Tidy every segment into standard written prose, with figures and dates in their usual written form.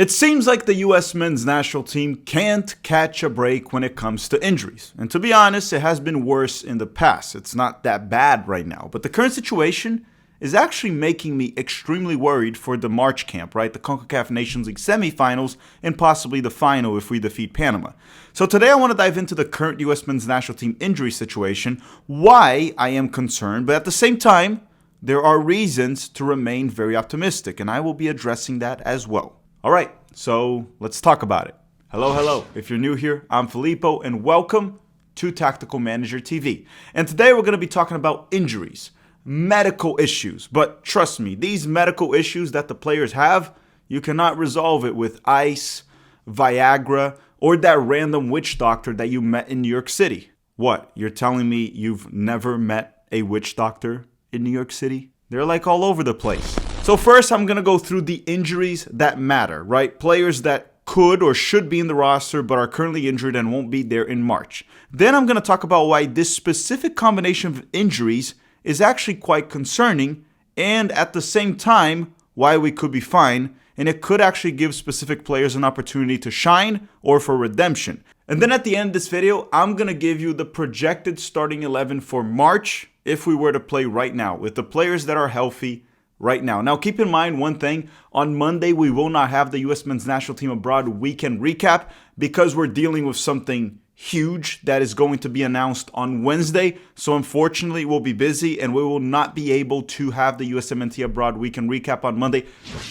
It seems like the US men's national team can't catch a break when it comes to injuries. And to be honest, it has been worse in the past. It's not that bad right now. But the current situation is actually making me extremely worried for the March camp, right? The CONCACAF Nations League semifinals and possibly the final if we defeat Panama. So today I want to dive into the current US men's national team injury situation, why I am concerned, but at the same time, there are reasons to remain very optimistic, and I will be addressing that as well. All right, so let's talk about it. Hello. If you're new here, I'm Filippo, and welcome to Tactical Manager TV. And today we're going to be talking about injuries, medical issues. But trust me, these medical issues that the players have, you cannot resolve it with ice, Viagra, or that random witch doctor that you met in New York City. What, you're telling me you've never met a witch doctor in New York City? They're like all over the place. So first, I'm going to go through the injuries that matter, right? Players that could or should be in the roster but are currently injured and won't be there in March. Then I'm going to talk about why this specific combination of injuries is actually quite concerning, and at the same time, why we could be fine, and it could actually give specific players an opportunity to shine or for redemption. And then at the end of this video, I'm going to give you the projected starting 11 for March if we were to play right now with the players that are healthy right now. Now, keep in mind one thing. On Monday, we will not have the U.S. men's national team abroad weekend recap because we're dealing with something huge that is going to be announced on Wednesday. So unfortunately, we'll be busy and we will not be able to have the USMNT abroad weekend recap on Monday.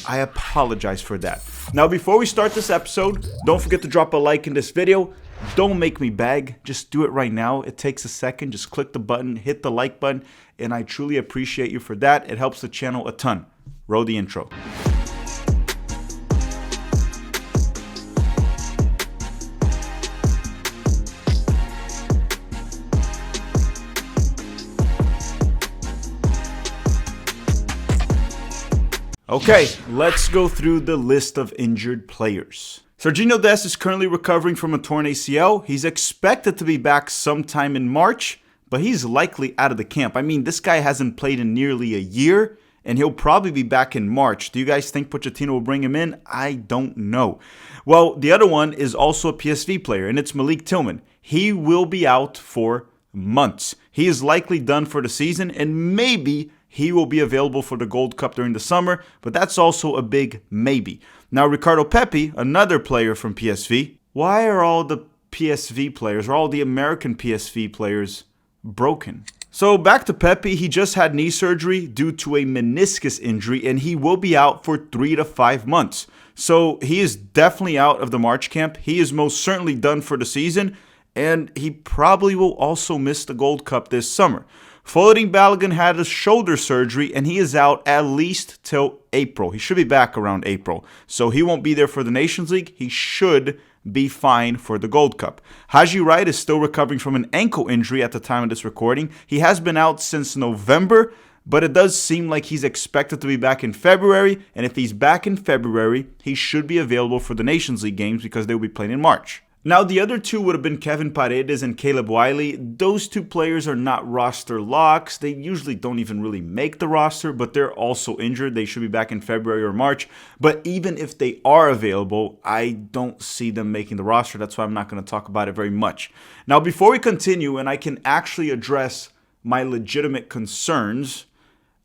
I apologize for that. Now, before we start this episode, don't forget to drop a like in this video. Don't make me beg. Just do it right now. It takes a second. Just click the button, hit the like button, and I truly appreciate you for that. It helps the channel a ton. Roll the intro. Okay, let's go through the list of injured players. Serginho Dest is currently recovering from a torn ACL. He's expected to be back sometime in March, but he's likely out of the camp. I mean, this guy hasn't played in nearly a year, and he'll probably be back in March. Do you guys think Pochettino will bring him in? I don't know. Well, the other one is also a PSV player, and it's Malik Tillman. He will be out for months. He is likely done for the season, and maybe he will be available for the Gold Cup during the summer, but that's also a big maybe. Now, Ricardo Pepi, another player from PSV. Why are all the PSV players, or all the American PSV players, broken? So back to Pepi, he just had knee surgery due to a meniscus injury, and he will be out for 3 to 5 months. So he is definitely out of the March camp. He is most certainly done for the season, and he probably will also miss the Gold Cup this summer. Floating Balogun had a shoulder surgery, and he is out at least till April. He should be back around April. So he won't be there for the Nations League. He should be fine for the Gold Cup. Haji Wright is still recovering from an ankle injury at the time of this recording. He has been out since November, but it does seem like he's expected to be back in February. And if he's back in February, he should be available for the Nations League games because they will be playing in March. Now, the other two would have been Kevin Paredes and Caleb Wiley. Those two players are not roster locks. They usually don't even really make the roster, but they're also injured. They should be back in February or March. But even if they are available, I don't see them making the roster. That's why I'm not going to talk about it very much. Now, before we continue, and I can actually address my legitimate concerns,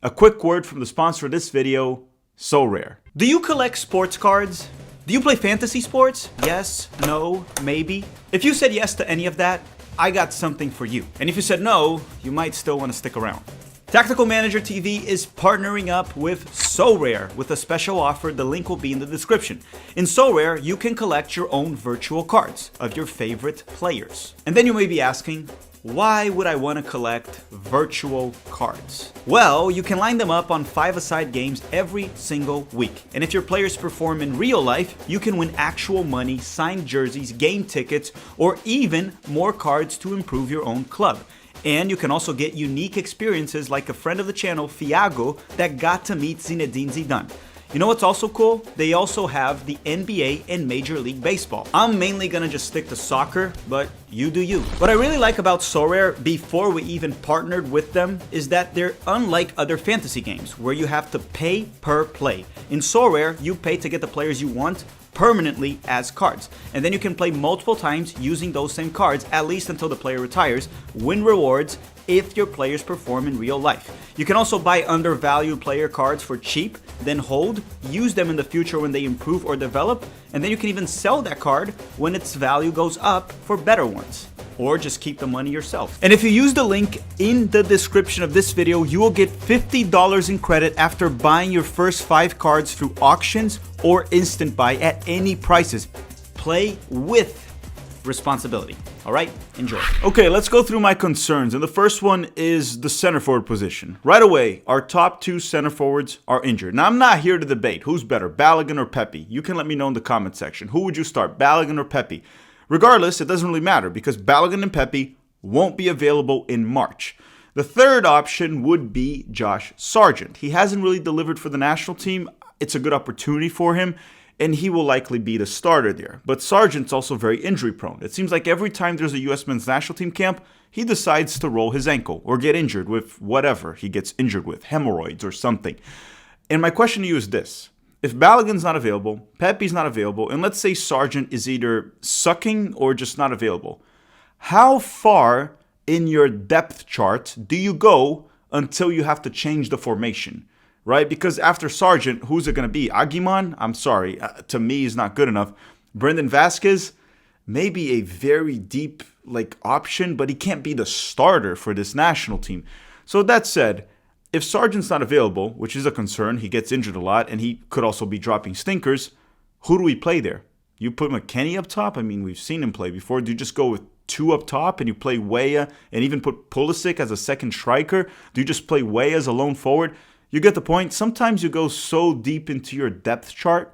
a quick word from the sponsor of this video, SoRare. Do you collect sports cards? Do you play fantasy sports? Yes, no, maybe. If you said yes to any of that, I got something for you. And if you said no, you might still want to stick around. Tactical Manager TV is partnering up with SoRare with a special offer. The link will be in the description. In SoRare, you can collect your own virtual cards of your favorite players. And then you may be asking, why would I want to collect virtual cards? Well, you can line them up on 5-a-side games every single week. And if your players perform in real life, you can win actual money, signed jerseys, game tickets, or even more cards to improve your own club. And you can also get unique experiences like a friend of the channel, Fiago, that got to meet Zinedine Zidane. You know what's also cool? They also have the NBA and Major League Baseball. I'm mainly gonna just stick to soccer, but you do you. What I really like about SoRare, before we even partnered with them, is that they're unlike other fantasy games, where you have to pay per play. In SoRare, you pay to get the players you want permanently as cards. And then you can play multiple times using those same cards, at least until the player retires, win rewards if your players perform in real life. You can also buy undervalued player cards for cheap, then hold, use them in the future when they improve or develop, and then you can even sell that card when its value goes up for better ones. Or just keep the money yourself. And if you use the link in the description of this video, you will get $50 in credit after buying your first 5 cards through auctions or instant buy at any prices. Play with responsibility. All right, enjoy. Okay, let's go through my concerns. And the first one is the center forward position. Right away, our top 2 center forwards are injured. Now, I'm not here to debate who's better, Balogun or Pepe. You can let me know in the comment section. Who would you start, Balogun or Pepe? Regardless, it doesn't really matter because Balogun and Pepe won't be available in March. The third option would be Josh Sargent. He hasn't really delivered for the national team. It's a good opportunity for him, and he will likely be the starter there. But Sargent's also very injury prone. It seems like every time there's a US men's national team camp, he decides to roll his ankle or get injured with whatever he gets injured with, hemorrhoids or something. And my question to you is this. If Balogun's not available, Pepe's not available, and let's say Sargent is either sucking or just not available, how far in your depth chart do you go until you have to change the formation, right? Because after Sargent, who's it going to be? Aguiman? I'm sorry. To me, he's not good enough. Brendan Vasquez? Maybe a very deep option, but he can't be the starter for this national team. So that said, if Sargent's not available, which is a concern, he gets injured a lot, and he could also be dropping stinkers, who do we play there? You put McKennie up top? I mean, we've seen him play before. Do you just go with 2 up top, and you play Weah, and even put Pulisic as a second striker? Do you just play Weah as a lone forward? You get the point. Sometimes you go so deep into your depth chart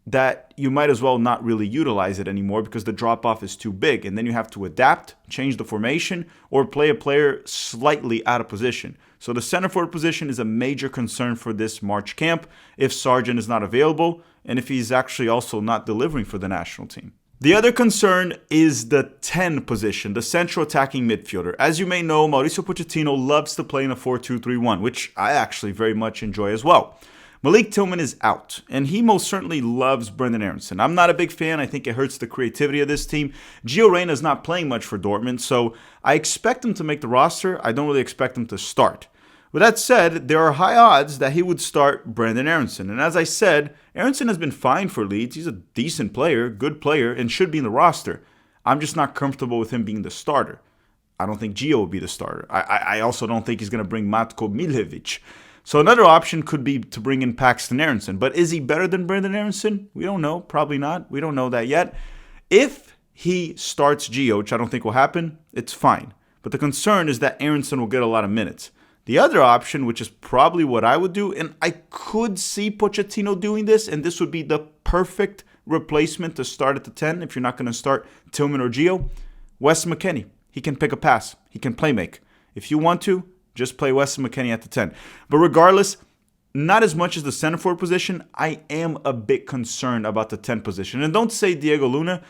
that you might as well not really utilize it anymore because the drop-off is too big, and then you have to adapt, change the formation, or play a player slightly out of position. So the center forward position is a major concern for this March camp if Sargent is not available and if he's actually also not delivering for the national team. The other concern is the 10 position, the central attacking midfielder. As you may know, Mauricio Pochettino loves to play in a 4-2-3-1, which I actually very much enjoy as well. Malik Tillman is out, and he most certainly loves Brendan Aronson. I'm not a big fan. I think it hurts the creativity of this team. Gio Reyna is not playing much for Dortmund, so I expect him to make the roster. I don't really expect him to start. With that said, there are high odds that he would start Brendan Aronson. And as I said, Aronson has been fine for Leeds. He's a decent player, good player, and should be in the roster. I'm just not comfortable with him being the starter. I don't think Gio will be the starter. I also don't think he's going to bring Matko Miljevic. So another option could be to bring in Paxton Aronson. But is he better than Brendan Aronson? We don't know. Probably not. We don't know that yet. If he starts Gio, which I don't think will happen, it's fine. But the concern is that Aronson will get a lot of minutes. The other option, which is probably what I would do, and I could see Pochettino doing this, and this would be the perfect replacement to start at the 10 if you're not going to start Tillman or Gio, Weston McKennie. He can pick a pass. He can play make. If you want to, just play Weston McKennie at the 10. But regardless, not as much as the center forward position, I am a bit concerned about the 10 position. And don't say Diego Luna.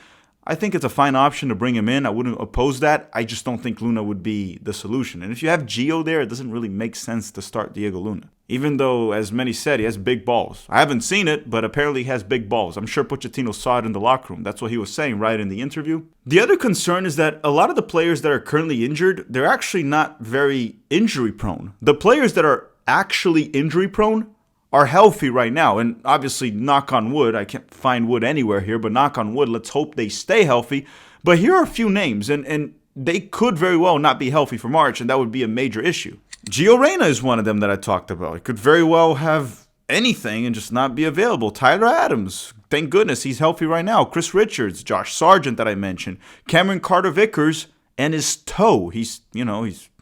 I think it's a fine option to bring him in. I wouldn't oppose that. I just don't think Luna would be the solution. And if you have Gio there, it doesn't really make sense to start Diego Luna. Even though, as many said, he has big balls. I haven't seen it, but apparently he has big balls. I'm sure Pochettino saw it in the locker room. That's what he was saying right in the interview. The other concern is that a lot of the players that are currently injured, they're actually not very injury prone. The players that are actually injury prone are healthy right now. And obviously, knock on wood, I can't find wood anywhere here, but knock on wood, let's hope they stay healthy. But here are a few names, and they could very well not be healthy for March, and that would be a major issue. Gio Reyna is one of them that I talked about. He could very well have anything and just not be available. Tyler Adams, thank goodness he's healthy right now. Chris Richards, Josh Sargent that I mentioned, Cameron Carter-Vickers, and his toe. He's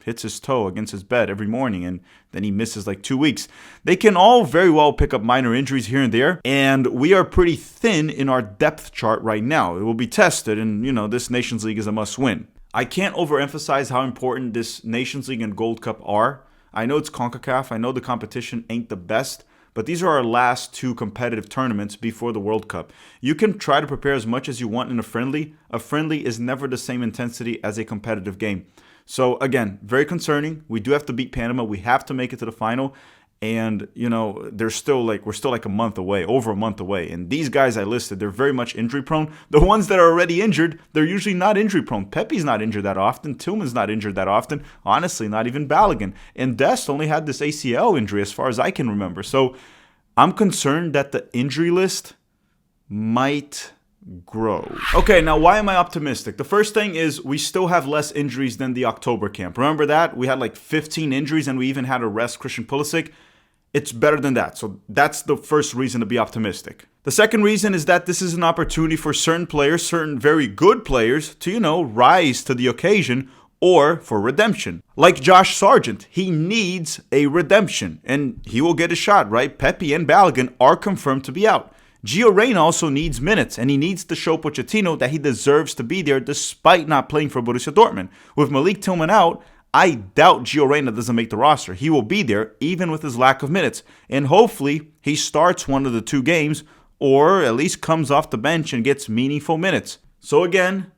hits his toe against his bed every morning, and then he misses like 2 weeks. They can all very well pick up minor injuries here and there, and we are pretty thin in our depth chart right now. It will be tested, and this Nations League is a must-win. I can't overemphasize how important this Nations League and Gold Cup are. I know it's CONCACAF. I know the competition ain't the best, but these are our last 2 competitive tournaments before the World Cup. You can try to prepare as much as you want in a friendly. A friendly is never the same intensity as a competitive game. So again, very concerning. We do have to beat Panama. We have to make it to the final. And, we're still like a month away, over a month away. And these guys I listed, they're very much injury prone. The ones that are already injured, they're usually not injury prone. Pepe's not injured that often. Tillman's not injured that often. Honestly, not even Balogun. And Dest only had this ACL injury as far as I can remember. So I'm concerned that the injury list might grow. Okay, now why am I optimistic? The first thing is we still have less injuries than the October camp. Remember that? We had like 15 injuries and we even had to rest Christian Pulisic. It's better than that. So that's the first reason to be optimistic. The second reason is that this is an opportunity for certain players, certain very good players, to, rise to the occasion or for redemption. Like Josh Sargent, he needs a redemption and he will get a shot, right? Pepe and Balogun are confirmed to be out. Gio Reyna also needs minutes, and he needs to show Pochettino that he deserves to be there despite not playing for Borussia Dortmund. With Malik Tillman out, I doubt Gio Reyna doesn't make the roster. He will be there even with his lack of minutes. And hopefully he starts one of the 2 games or at least comes off the bench and gets meaningful minutes. So again,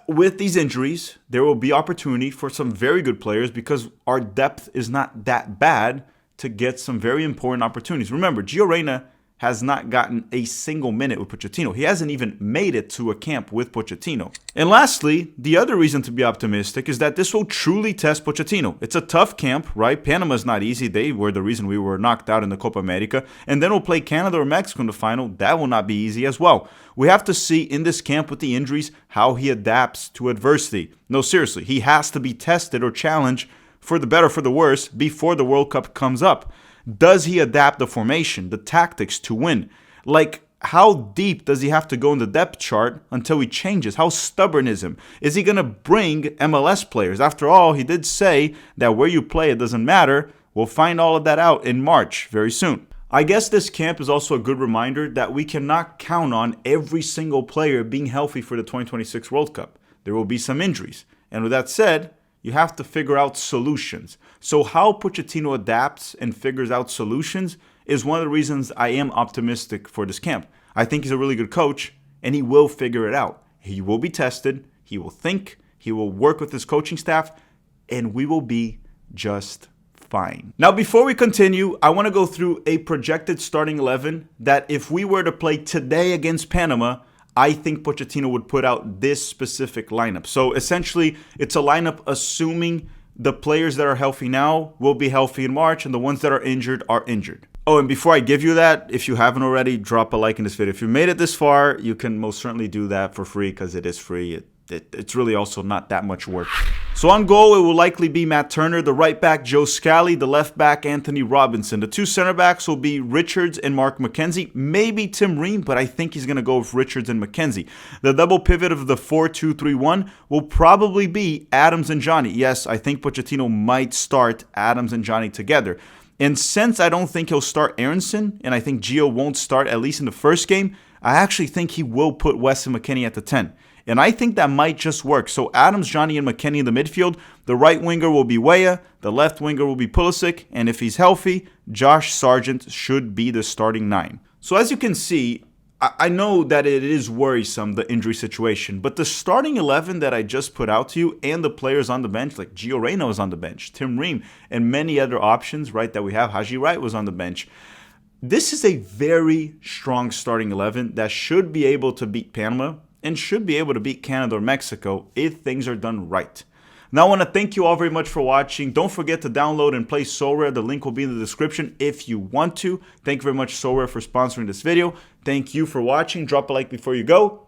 with these injuries, there will be opportunity for some very good players because our depth is not that bad to get some very important opportunities. Remember, Gio Reyna has not gotten a single minute with Pochettino. He hasn't even made it to a camp with Pochettino. And lastly, the other reason to be optimistic is that this will truly test Pochettino. It's a tough camp, right? Panama's not easy. They were the reason we were knocked out in the Copa America. And then we'll play Canada or Mexico in the final. That will not be easy as well. We have to see in this camp with the injuries how he adapts to adversity. No, seriously, he has to be tested or challenged for the better, for the worse, before the World Cup comes up. Does he adapt the formation, the tactics to win? Like, how deep does he have to go in the depth chart until he changes? How stubborn is him? Is he going to bring MLS players? After all, he did say that where you play, it doesn't matter. We'll find all of that out in March, very soon. I guess this camp is also a good reminder that we cannot count on every single player being healthy for the 2026 World Cup. There will be some injuries. And with that said, you have to figure out solutions. So how Pochettino adapts and figures out solutions is one of the reasons I am optimistic for this camp. I think he's a really good coach, and he will figure it out. He will be tested, he will think, he will work with his coaching staff, and we will be just fine. Now, before we continue, I want to go through a projected starting 11 that if we were to play today against Panama, I think Pochettino would put out this specific lineup. So essentially, it's a lineup assuming the players that are healthy now will be healthy in March and the ones that are injured are injured. Oh, and before I give you that, if you haven't already, drop a like in this video. If you made it this far, you can most certainly do that for free because it is free. It's really also not that much work. So on goal, it will likely be Matt Turner, the right back Joe Scally, the left back Anthony Robinson. The 2 center backs will be Richards and Mark McKenzie, maybe Tim Ream, but I think he's going to go with Richards and McKenzie. The double pivot of the 4-2-3-1 will probably be Adams and Johnny. Yes, I think Pochettino might start Adams and Johnny together. And since I don't think he'll start Aronson, and I think Gio won't start at least in the first game, I actually think he will put Weston McKennie at the 10. And I think that might just work. So Adams, Johnny, and McKennie in the midfield. The right winger will be Weah. The left winger will be Pulisic. And if he's healthy, Josh Sargent should be the starting 9. So as you can see, I know that it is worrisome, the injury situation. But the starting 11 that I just put out to you and the players on the bench, like Gio Reyna was on the bench, Tim Ream, and many other options, right, that we have. Haji Wright was on the bench. This is a very strong starting 11 that should be able to beat Panama and should be able to beat Canada or Mexico if things are done right. Now, I want to thank you all very much for watching. Don't forget to download and play SoRare. The link will be in the description if you want to. Thank you very much, SoRare, for sponsoring this video. Thank you for watching. Drop a like before you go,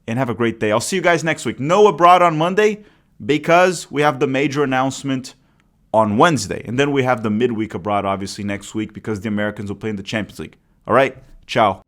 and have a great day. I'll see you guys next week. No abroad on Monday because we have the major announcement on Wednesday. And then we have the midweek abroad, obviously, next week because the Americans will play in the Champions League. All right? Ciao.